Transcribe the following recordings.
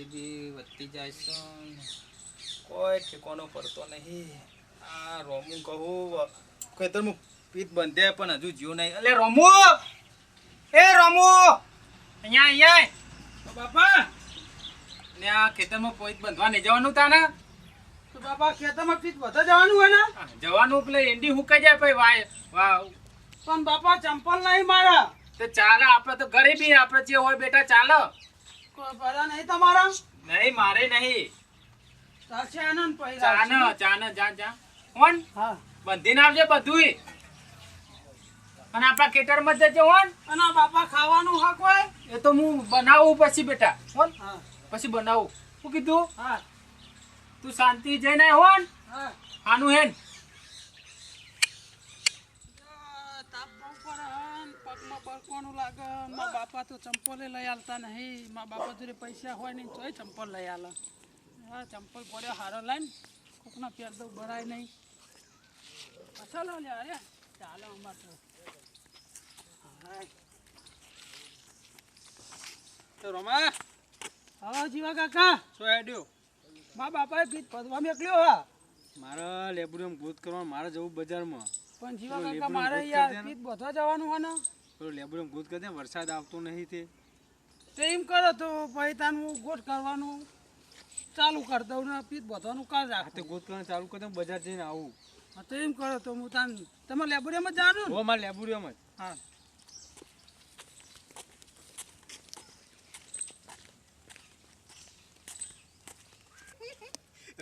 ગરીબી વધતી જાય છે, કોઈ ઠેકાનો પડતો નહીં. આ રોમું કહું ખેતરમાં પીત બંધે પણ હજુ જીવ નહીં. અલે રોમુ, એ રોમુ, અહીંયા બાપા ને આ ખેતરમાં પોઈત બંધવા નહીં જવાનું તાને? તો બાપા ખેતરમાં પીત બધા જવાનું હોય ને? જવાનું પેલે એંડી હુકાઈ જાય પછી વાય પણ બાપા ચંપલ નહીં મારા. તો ચાલે, આપણે તો ગરીબી, આપણે જે હોય બેટા ચાલે. કોઈ ભરા નહીં તમારા? નહીં, મારે નહીં. ચાલશે આનંદ પહેલા. ચાને જા કોણ હા બંધીને આવજે બધુંય. અને આપણા ખેતરમાં જ જજે હોન. અને બાપા ખાવાનું હક હોય એ તો હું બનાવું પછી બેટા હોન. હા પછી બનાવું. શું કીધું? હા તું શાંતિ જઈને હોન. હા આનું હેન તાપ બહુ પડે હન, પગમાં બરકોણું લાગે. મારા બાપા તો ચંપલે લઈ આલતા નહીં. મારા બાપા જોડે પૈસા હોય નહીં તોય ચંપલ લઈ આલે. હા ચંપલ પડ્યો હારો લઈને કોકના પેર દઉં ભરાય નહીં. ચાલો લે અરે ચાલો અમાર તો. તો રમા હા જીવા કાકા શું હેડ્યો? મારા બાપાએ પીત ભરવા મેકલ્યો હા. મારા લેબોરેટરી ગોત કરવા મારે જવું બજારમાં. પણ જીવા કાકા મારે યાર પીત બધવા જવાનું હોય ને. પેલો લેબોરેટરી ગોત કરી દે, વરસાદ આવતો નહીં તે એમ કરો તો પછી તાનું ગોટ કરવાનું ચાલુ કરી દઉં ને પીત બધવાનું કાલ રાખ. તે ગોત કરવાનું ચાલુ કરી દે, બજાર જઈને આવું. હા તો એમ કરો તો હું તમે લેબોરેટરીમાં જવાનું ને? હો, મારે લેબોરેટરીમાં જ. હા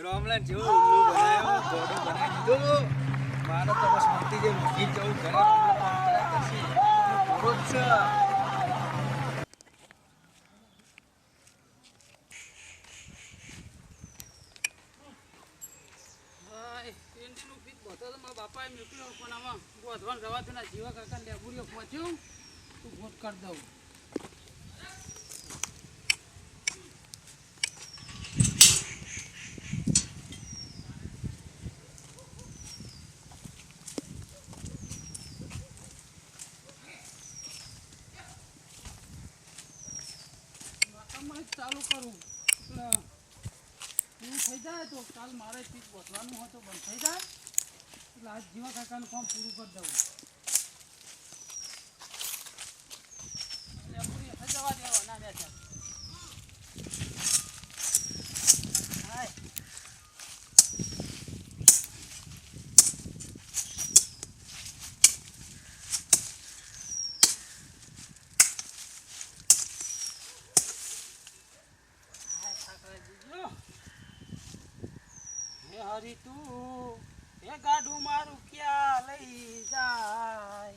રામલાલ જેવું ઉલ્લુ બનાવ્યો, ઘોડો બનાવી દીધો. મારે તો બસ શાંતિ જે મૂકી જવું ઘરે. ઘોડો જ છે. પેન્ટીનું પીત બધો તો મારા બાપાએ મોકલ્યો પણ આમાં ગોધવાનું રવાતું ના. જીવા કાકા લેબોરીઓ પહોંચ્યું તું ગોટ કરી દઉં. ચાલુ કરું એટલે પૂરું થઈ જાય તો કાલ મારે પીક વધવાનું હોય તો બંધ થઈ જાય એટલે આજ જીવા કાકાનું કામ પૂરું કરી દઉં. જવા દેવા ના બેઠા. હાય હરી તું એ ગાડું મારું ક્યાં લઈ જાય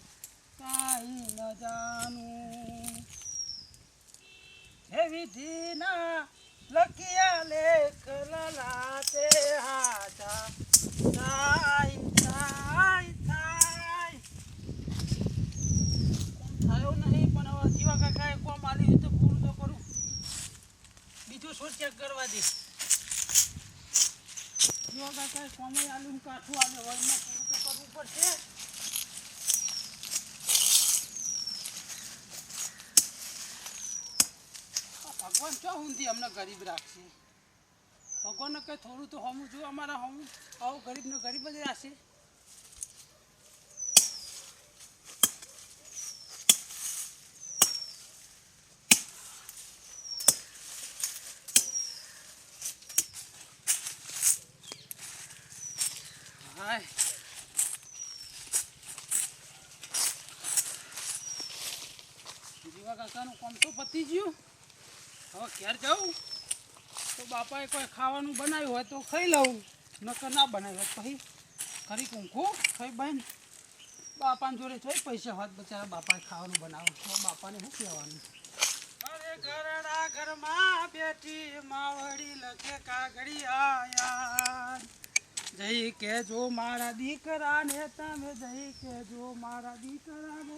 કાંઈ ન જાણું. હે વિધિના લખિયા લેખ લલાતે હાથા થાય થાય થાય. થયો નહીં પણ હવે જીવા કાકાએ કોમ આલી તો પૂરું તો કરું. બીજું શું ચેક કરવા દે. જીવા કાકાએ કોમે આલું કાઠું આવે વળમાં પૂરું તો કરવું પડશે. ભગવાન ચો ઊંધી અમને ગરીબ રાખશે. ભગવાનને કંઈ થોડું તો હમું જો અમારા હમું આવું ગરીબને ગરીબ જ રાખશે. હાય જીવા કાકાનું કામ તો પતી ગયું. હવે ઘેર જાઉં તો બાપાએ કોઈ ખાવાનું બનાવ્યું હોય તો ખાઈ લઉં, નકર ના બનાવ્યું હોય પછી ખરી ઊંઘું ખાઈ બહેન. બાપાને જોડે જોઈ પૈસા હોત બચારા બાપાએ ખાવાનું બનાવું તો બાપાને શું કહેવાનું. અરે ઘરડા ઘરમાં બેઠી માવડી લખે કાગડી આયા. જઈ કેજો મારા દીકરાને તમે જઈ કેજો મારા દીકરાને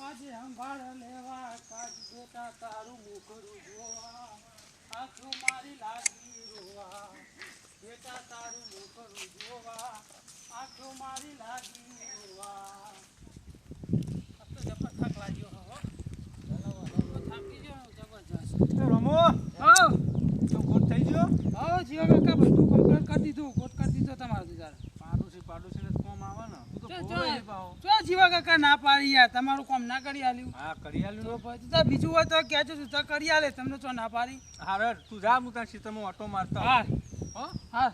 આજે સંભાળ લેવા કાજ બેટા તારું મુખડું જોવા આંખો મારી લાગી રોવા બેટા તારું મુખડું જોવા આંખો મારી લાગી રોવા. આ તો જબર થાક લાગ્યો હો થાકી ગયો જબરજસ્ત. રમો હા તો જો જો જીવા કાકા ના પાડી યાર તમારું કામ ના કરી આલ્યું. હા કરી આલ્યું તો પછી તો બીજું હોય તો કહેજો તું તો કરી આલે તમને તો ના પાડી. હારે તું જા હું તાર સીતામાં ઓટો મારતા હા હો હા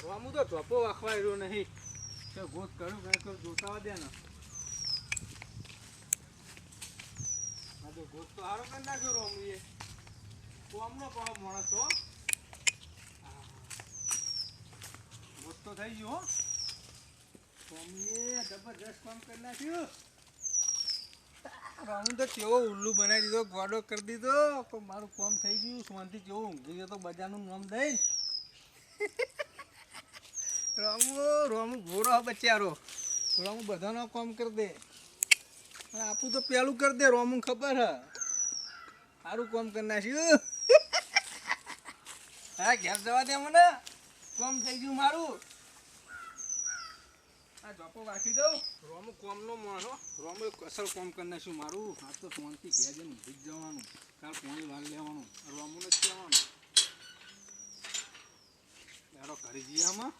રોમુ તો ચોપો વાખવાઈ રહ્યો નહીં તો ગોત કરું કઈ તો જોતા દે ને આ તો ગોત તો હારો કરી નાખ્યો રોમુએ કોમનો પાવ માણસ તો ગોત તો થઈ ગયો હો રોમુએ જબરજસ્ત કામ કરી નાખ્યું રોમુ તો કેવો ઉલ્લુ બનાવી દીધો ગોડો કરી દીધો મારું કામ થઈ ગયું શાંતિ કેવું ઊંઘી ગયો તો બજારનું નામ દઈ રોમુ ઘોરો બચારો રોમુ બધાનો કામ કરી દે આપણું તો પેલું કરી દે રોમુ ખબર હે સારું કામ કરી નાખ્યું હા ઘેર જવા દે મને કામ થઈ ગયું મારું આ જોપો વાંચી દઉં રોમુ કોમનો માણો રોમુ અસલ કામ કરી નાખ્યું મારું આ તો શાંતિ ઘેર જઈને ઊંઘી જ જવાનું કાલ પાણી વાર લેવાનું રોમુને જ કહેવાનું યારો કરી જઈએ આમાં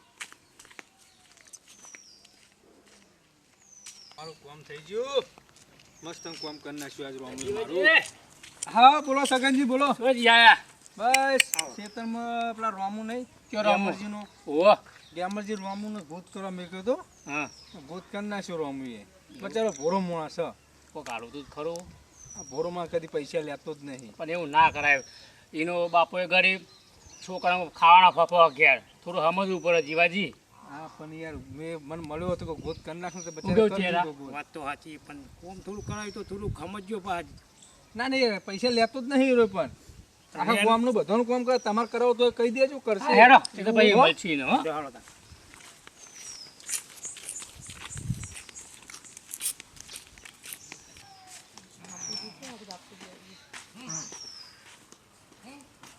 મારું કામ થઈ ગયું મસ્ત કામ કરી નાખ્યું આજ રોમુ મારું હા બોલો સગનજી બોલો બસ ખેતરમાં પેલા રોમુ નહીં કયો રામરજીનો ગેમરજી રોમુને ભૂત કરવા મેક્યો તો હા ભૂત કરી નાખ્યો રોમુએ બચારો ભોરો માણસ છે કોઈ કાઢું તું ખરું આ ભોરોમાં કદી પૈસા લેતો જ નહીં પણ એવું ના કરાય એનો બાપોએ ગરીબ છોકરાને ખાવાના ફફો ઘેર થોડું સમજવું પડે જીવાજી. હા પણ યાર મને મળ્યો હતો કે ભૂત કરી નાખ્યું તો ઉગવ બચારો ચહેરા. કરી દીધો ભૂત. વાત તો સાચી પણ કોમ થોડું કરાય તો થોડું સમજજો પાછ ના નહીં યાર, પૈસા લેતો જ નહીં એ પણ આખા ગામનું બધાનું કામ કરે તમારે કરાવો તો કહી દેજો કરશે હેડો એ તો ભાઈ હો? મળશી ને હો હાલો તા.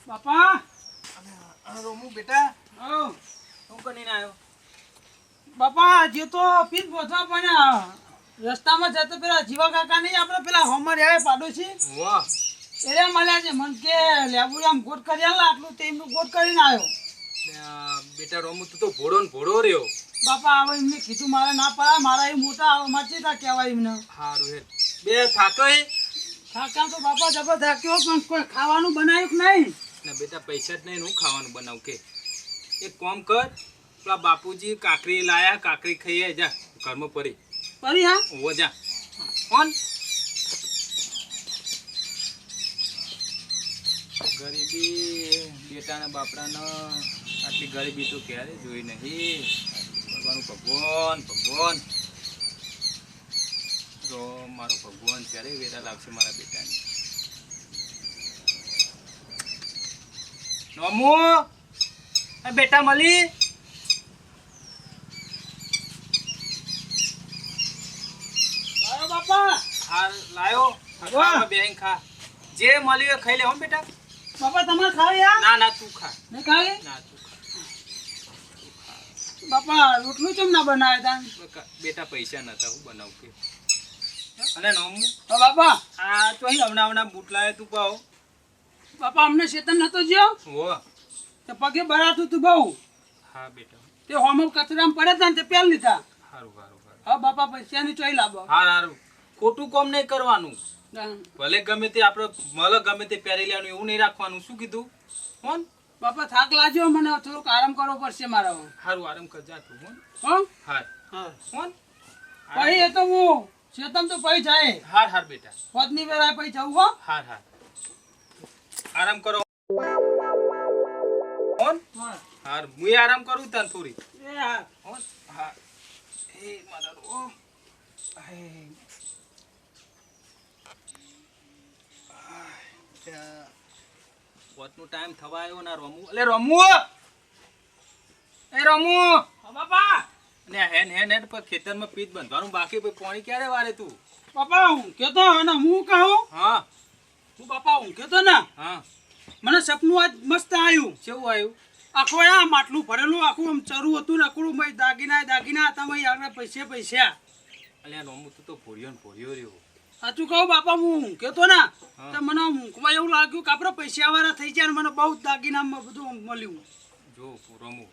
બાપા રોમુ બેટા આવ શું કરીને આવ્યો? બાપા જે તો પીત પહોંચવા પણ રસ્તામાં જતો પેલા જીવા કાકા નહીં આપણે પેલા હોમર આવે પાડોશી વાહ એને મળ્યા છે મન કે લેબુરામ ગોટ કરી આલા આટલું તેમનું ગોટ કરીને આવ્યો. બેટા રોમુ તું તો ભોળો ને ભોળો રહ્યો. બાપા હવે એમને કીધું મારે ના પડાય મારા એ મોટા માચી તા કહેવાય એમને હારું હે બે થાકો હે થાક્યા તો બાપા જબર થાક્યો પણ કોઈ ખાવાનું બનાવ્યું કે નહીં. ના બેટા પૈસા જ નહીં હું ખાવાનું બનાવું કે એક કામ કર પેલા બાપુજી કાકરી લાયા કાકરી ખાઈએ જા ઘરમાં પડી પરી હા ઓવો જા કોણ ગરીબી બેટાને બાપડાને આટલી ગરીબી તો ક્યારે જોઈ નહીં ભગવાનનું ભગવાન ભગવાન તો મારો ભગવાન ક્યારે વેરા લાગશે મારા બેટાને નોમુ એ બેટા મળી આવ્યો બાપા હાર લાયો ખાવા બેહીન ખા જે મળ્યું એ ખાઈ લે હો બેટા બાપા તમારે ખાવી યાર ના ના તું ખા ને ખાવી ના તું ખા બાપા રોટલું કેમ ના બનાવે તા બેટા પૈસા નતા હું બનાવું કે અને નોમુ તો બાપા આ તો અહીં હમણાં બૂટ લાવે તું પાવ બાપા અમને શેતન નતો જ્યો હો તે પગે ભરાતું તું બહુ હા બેટા તે હોમલ કચરામાં પડે તા ને તે પેલ લીધા હારું હારું હારું હા બાપા પૈસાની ચોઈ લાવો હારું ખોટું કામ નહીં કરવાનું ભલે ગમે તે આપણે મળે ગમે તે પહેરી લેવાનું એવું નહીં રાખવાનું શું કીધું કોણ બાપા થાક લાગ્યો મને થોડુંક આરામ કરવો પડશે મારે હવે. હારું આરામ કર જા તું કોણ હો હાર હા કોણ પછી એ તો હું શેતન તો પછી જાય હાર હાર બેટા પત્ની વેરાય પછી જવું હો હાર હાર આરામ કરો કોણ હા. હાર હું આરામ કરું તને થોડી એ હા કોણ હા એ મારા રો પોતનો ટાઈમ થવા આવ્યો ના રમુ અલે રમુ એ રમુ હા બાપા ને હેન પર ખેતરમાં પીત બંધવાનું બાકી પછી પાણી ક્યારે વારે તું બાપા હું કેતો અને હું કહું હા હું બાપા હું કેતો ને હા મને સપનું આજ મસ્ત આવ્યું કેવું આવ્યું આખું આ માટલું ભરેલું આખું આમ ચરું હતું ને આખું મય દાગીના હતા મય આગળ પૈસા અલ્યા રમુ તું તો ભોર્યો ને ભોર્યો રહ્યો સાચું કહું બાપા હું કેતો ને હા. તો મને ઊંઘમાં એવું લાગ્યું કે આપણે પૈસા વાળા થઈ જાય ને મને બહુ દાગીનામાં બધું મળ્યું જો રમુ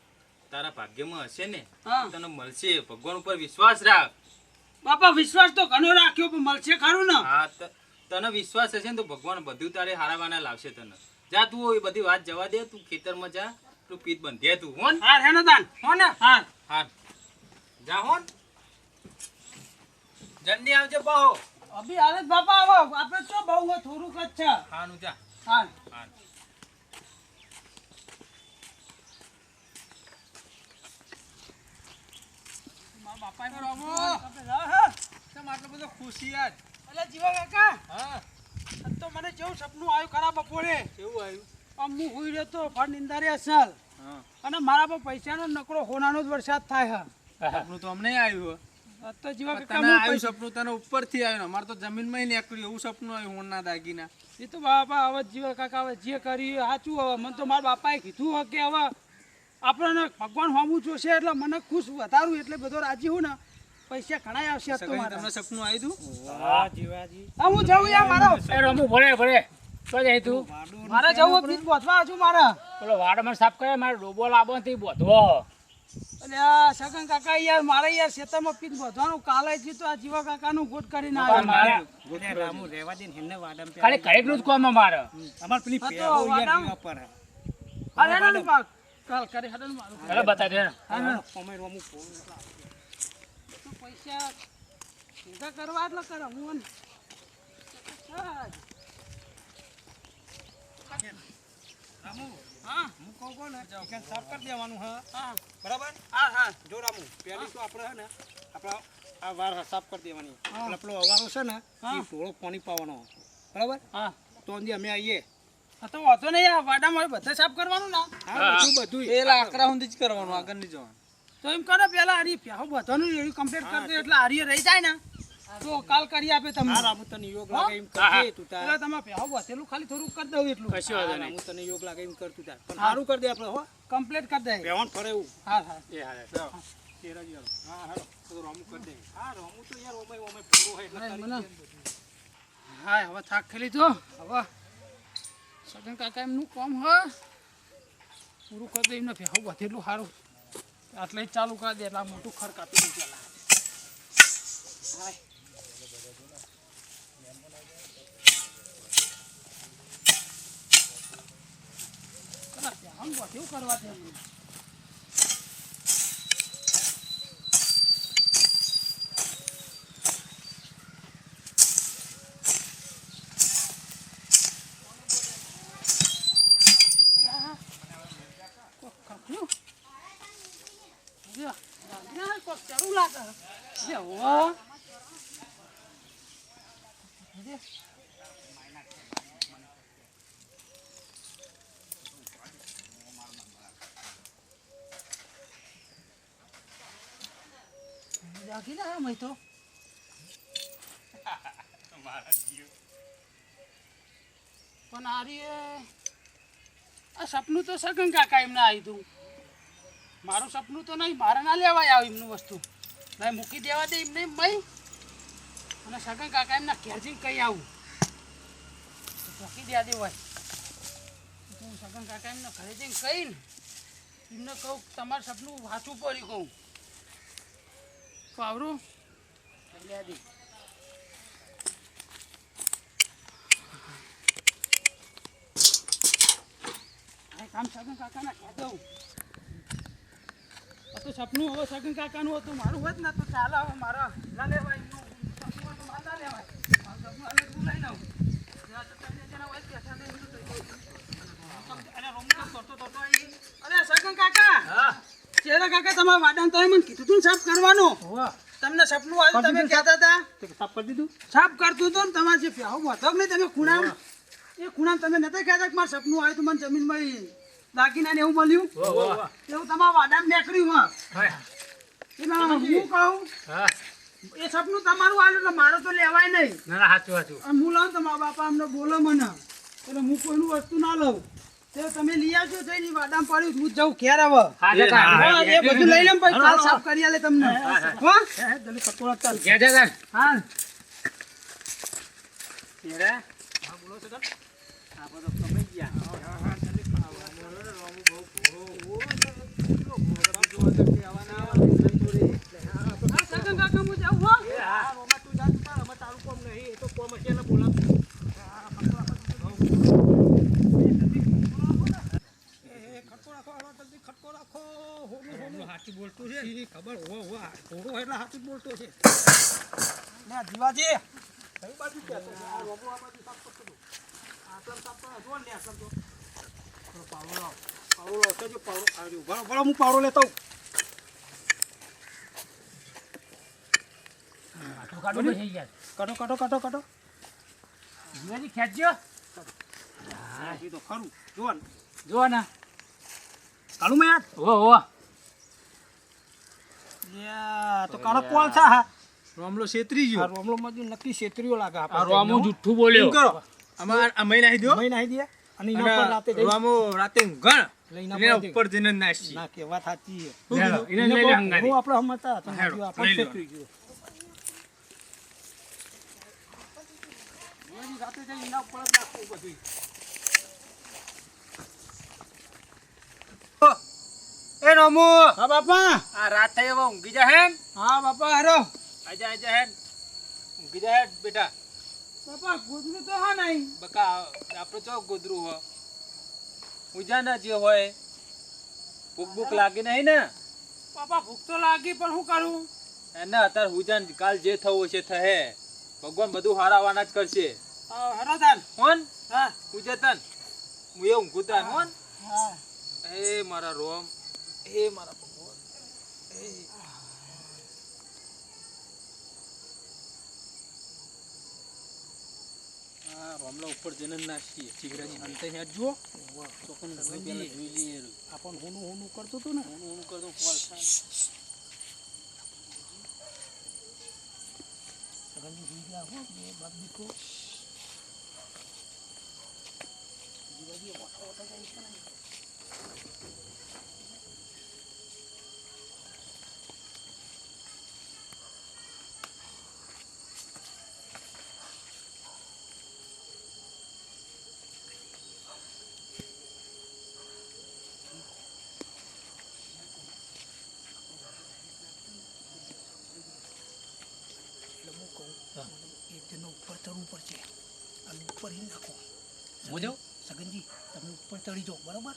તારા ભાગ્યમાં હશે ને હા. તને મળશે. ભગવાન ઉપર વિશ્વાસ રાખ. બાપા વિશ્વાસ તો ઘણો રાખ્યો પણ મળશે ખરું ને? હા તને વિશ્વાસ હશે ને તો ભગવાન બધું તારે હારાવાના લાવશે તને. જા તું એ બધી વાત જવા દે, તું ખેતરમાં જા, તું પીત બંધે તું હોન. હા હેનો દાન હો ને? હા હા જા હોન. જલ્દી આવજો બહુ. અભી હાલત બાપા આવો આપણે તો બહુ હોય થોડુંક જ છે. હાનું જા. હા હા મારા બાપા રામો. હા કેમ આટલો બધો ખુશી આજ? એટલે જીવા કાકા હા આજ તો મને જેવું સપનું આવ્યું ખરા બપોરે. કેવું આવ્યું? આમ હું હુઈ રહ્યો તો ફળ નિંદારી અસલ હા અને મારા પર પૈસાનો નકરો હોનાનો જ વરસાદ થાય સપનું તો અમને આવ્યું. હે તો જીવા તને કાકા હું આવ્યું પૈસા- સપનું તને ઉપરથી આવ્યું ને અમારે તો જમીનમાં નીકળ્યું એવું સપનું આવ્યું હોણના દાગીના. એ તો બાપા હવે જીવા કાકા હવે જે કર્યું એ સાચું. હવે મને તો મારા બાપાએ કીધું હોય કે હવે આપણને ભગવાન હોમું જોશે એટલે મને ખુશ વધારું એટલે બધો રાજી હું ને પૈસા ઘણા આવશે આજ તો સગાઈ મારા. તમને સપનું આવ્યું હતું? હા હું જાઉં યાર મારો એ રમુ ભરે ભરે તો જાય તું મારે જવું પીઠ બોધવા હજુ મારે. પેલો વાડમાં સાફ કરે મારે ડોબો લાવો તે બોધવો. એટલે આ સગન કાકા યાર મારે યાર ખેતરમાં પીઠ બોધવાનું કાલે જ તો આ જીવા કાકાનું ગોટ કરીને આવ્યો. મારે ખાલી ઘડીકનું જ કામ અમારે. અમારે પેલી હા તો પેહો યાર વાડામ. જીવા પર. હા હેડો ને પાક. કાલ કરી હેડો ને મારું. ચાલો બતાવી દે. હા, હા. અમારે અમુક ફોન તો પૈસા ભેગા કરવા એટલે કરે હું ને. હા હું કહું કોણ ને કે સાફ કરી દેવાનું હા હા બરાબર. હા હા જો રામુ પહેલી તો આપણે હે ને આપણા આ વાર સાફ કરી દેવાની. હા. એટલે પેલો અવારો છે ને હા. એ થોડો પાણી પાવાનો બરાબર. હા તો અંદર અમે આવીએ. હા તો વાંધો નહીં આ વાડામાં બધે સાફ કરવાનું ના. હા બધું લાકડા સુધી જ કરવાનું આગળ નહીં જવાનું. તો એમ કરો પેલા હારી પ્યાહો બધાનું એવી કમ્પ્લીટ કરી દે એટલે હારી રહી જાય ને તો કાલ કરી આપે તમને. હા રામુ તને યોગ લાગે એમ કરજે તું તાર. પેલા તમે પ્યાહો બધેલું ખાલી થોડુંક કરી દઉં એટલું કશી વાંધો નહીં. રામુ તને યોગ લાગે એમ કર તું તાર. પણ સારું કરી દે આપણે હો. કમ્પ્લીટ કરી દે. બેવાન ફરે એવું. હા હા એ હાલે. તેરા જ યાર. હા હાલો તો રામુ કરી દે. હા રામુ તો યાર ઓમે પૂરો હોય એટલે અરે તારી મને હા હવે થાક ખેલી તો હવે સગન કાકા એમનું કામ હા પૂરું કરી દે એમને પ્યાહો બધેલું સારું આટલે જ ચાલુ કરી દે એટલે આ મોટું ખર કાપી દઉં પેલા. હાય. પેલા પ્યાહોને બધેવું કરવા દે એમને. કોક કાપ્યું. જો, ના, કોક ચડું લાગે. જો, હો. જો. જાગી ના મેં તો પણ હારી આ સપનું તો સગન કાકા એમને આવ્યું હતું. મારું સપનું તો નહીં મારે ના લેવાય આવે એમનું વસ્તુ નહીં મૂકી દેવા દે એમને એમ ભાઈ અને સગન કાકા એમના ઘેર જઈને કહી આવું મૂકી દેવા દે હોય તો હું સગન કાકા એમને ઘરે જઈને કહીને એમને કહું તમારું સપનું વાંચવું પડ્યું કહું પાવરું લે દે કામ સગન કાકાના કહી દઉં તો સપનું હવે સગન કાકાનું હતું મારું હોત ને તો ચાલે હવે મારા ના લેવાય એમનું સપનું હોય તો મારે ના લેવાય મારું સપનું હવે તું લઈ લઉં ત્યાં તો તમને જેના હોય ત્યાં સાથે એમનું થઈ ગયું. અરે રોમતો કરતો તો અહીં. અરે સગન કાકા ચેરા કાકા તમારા વાડાને તમે મને કીધું તું ને સાફ કરવાનું તમને સપનું આવ્યું તમે કહેતા હતા સાફ કરી દીધું. સાફ કરતું હતું ને તમારે જે પ્યાહો વધો નહીં તમે ખૂણામ એ ખૂણામ તમે નતા કહેતા કે મારું સપનું આવ્યું તું મને જમીનમાં દાગીના ને એવું મળ્યું એવું તમારા વાડામાં નીકળ્યું હા એમાં હું કહું એ સપનું તમારું આવ્યું એટલે મારે તો લેવાય નહીં ના ના સાચું સાચું. અને હું લાવું તો મારા બાપા અમને બોલો મને એટલે હું કોઈનું વસ્તુ ના લઉં તો તમે લઈ આવજો જઈને વાડામાં પડ્યું હું જાઉં ઘેર હવે હા જતા. હા, એ બધું લઈ લઉં પછી કાલ સાફ કરી આલે તમને હો ઘેર જા તાર. હા તેરા? ડોશીની ખબર હોવા ઘોડો એટલે સાચું જ બોલતો છે લે જીવાજી કઈ બાજુ કહેતો છે? આ રોમો આ બાજુ સાફ કરતો હતો. આટલા સાફ કરો જો ને આટલા તો પાવડો લાવ જો પાવડો આવજો બરો હું પાવડો લેતો કાઢો કાઢો થઈ ગયા કાઢો જીવાજી ખેંચજો હા એ તો ખરું જો ને જો ને કાળું મેં ઓ યા તો કાળો કોણ છે હા રોમલો છેતરી આ ગયો. રોમલો માં નક્કી છેતરીઓ લાગે આ રોમુ જુઠ્ઠું બોલ્યો એમ કરો અમાર આ મહિના આવી દો મહી નાહી દે અને એના પર રાતે જઈ રોમો રાતે ઊંઘણ લઈને એને ઉપર જઈને નાસી. ના કે વાત સાચી છે શું લેલો, કીધું? એને લઈ લે હંગાથી. હું આપણે હમતા હતા હેડો, આપણે લઈ લો. છેતરી ગયો એની રાતે જઈ એના ઉપર જ નાખવું બધું એ રોમો હા બાપા આ રાત થઈ હવે ઊંઘી જા હે હા બાપા હેરો આજા હે ઊંઘી જા હે બેટા. બાપા ગોદરું તો હા નહીં બકા આપણે ચો ગોદરું હો ઉજા ના જે હોય ભૂખ ભૂખ લાગી નહીં ને બાપા ભૂખ તો લાગી પણ શું કરું એને અત્યારે હુજાન કાલ જે થવું છે થહે. ભગવાન બધું હારાવાના જ કરશે. હેરો તાન કોણ હા ઉજતન હું એ ઊંઘું તાન કોણ હા એ મારા રોમ એ મારા ભગવાન આ રોમલા ઉપર જઈને નાખીએ ચીગરાજી અંતે હેડ જો તો પણ પેલા જોઈ લઈએ આપણ હોનું કરતો હતો ને હું કરતો કોલ થાય સગનજી સુઈ ગયા હો બે બાપ દીકરો જીવાજી ઓઠો જાય છે ને એક જણને ઉપર ચડવું પડશે અને ઉપર હી નાખો હું જાઉં સગનજી તમે ઉપર ચડી જાઓ બરાબર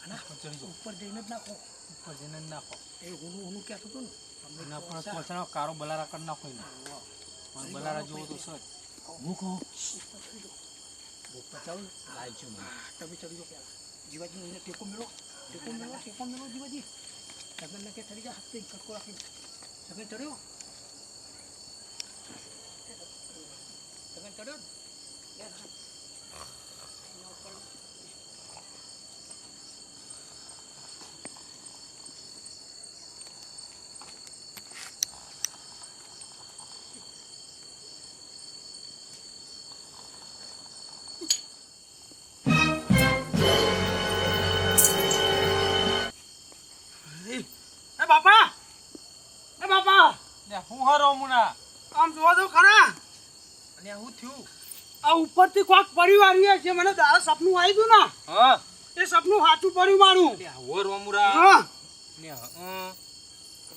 અને ઉપર જઈને જ નાખો ઉપર જઈને નાખો એ હોનું કહેતો હતો ને અમે એના પણ પોતાનો કારો બલારા કરી નાખો એને પણ બલારા જેવો તો સર હું કહું ઉપર ચડી જાઓ ભૂખ પચાવો લાવજો મને તમે ચડી જાઓ પહેલાં જીવાજી એને ટેકો મેળો જીવાજી સગનને કે ચડી જા હાથથી કટકો રાખીને સગન ચડ્યો સગન ચડ્યો બાપા લે હું હરો મુના આમ જોવા દો ખરા અને હું થયું આ ઉપરથી કોક પરિવાર આવ્યા છે મને તારા સપનું આવ્યું ને હા એ સપનું સાચું પડ્યું મારું લે હો રોમુરા હા ને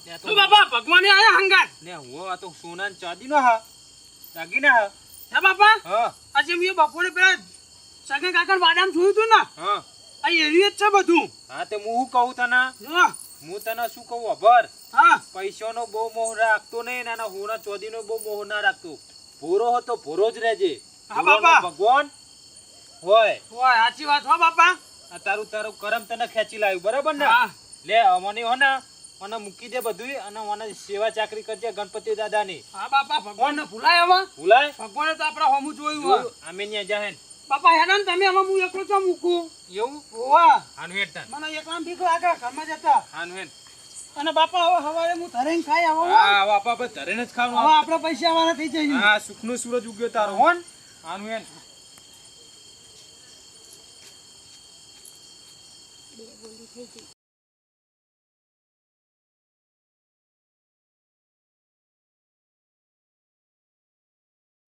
લે તો બાપા ભગવાને આયા હંગાત ને હો આ તો સોના ને ચાંદી નો હા દાગીના હા હે બાપા હા આજે મેં બપોરે પેલા સગન કાકા વાડામાં જોયું હતું ને હા આ એવી જ છે બધું હા તે હું કહું તને હા હું તને શું કહું અભર હા પૈસાનો બહુ મોહ રાખતો નહીં નાના હોના ચોદીનો બહુ મોહ ના રાખતો ભૂરો હતો ભૂરો જ રહેજે હા, ભૂરોનો બાપા. ભગવાન હોય ઓય સાચી વાત હો બાપા આ તારું તારું કરમ તને ખેંચી લાવ્યું બરાબર ને હા લે અમને હો ને મને મૂકી દે બધું અને મને સેવા ચાકરી કરજે ગણપતિ દાદાની હા બાપા ભગવાનને ભૂલાય હવે ભૂલાય ભગવાને તો આપણા હોમું જોયું હોય જોયું? અમે ત્યાં જાહેર બાપા હેરાન તમે હવે હું એકલો તો મૂકું એવું ઓવા હાનું હેડ તાન મને એકલા બીક લાગે ઘરમાં જતા હાનું હેડ અને બાપા હવે સવારે હું ધરીને ખાઈ આવો હો. હા બાપા બસ ધરેને જ હવે ખાવાનું આપણે પૈસા વાળા થઈ જઈએ હા સુખનો સૂરજ ઉગ્યો તારો હોન હાનું હેડ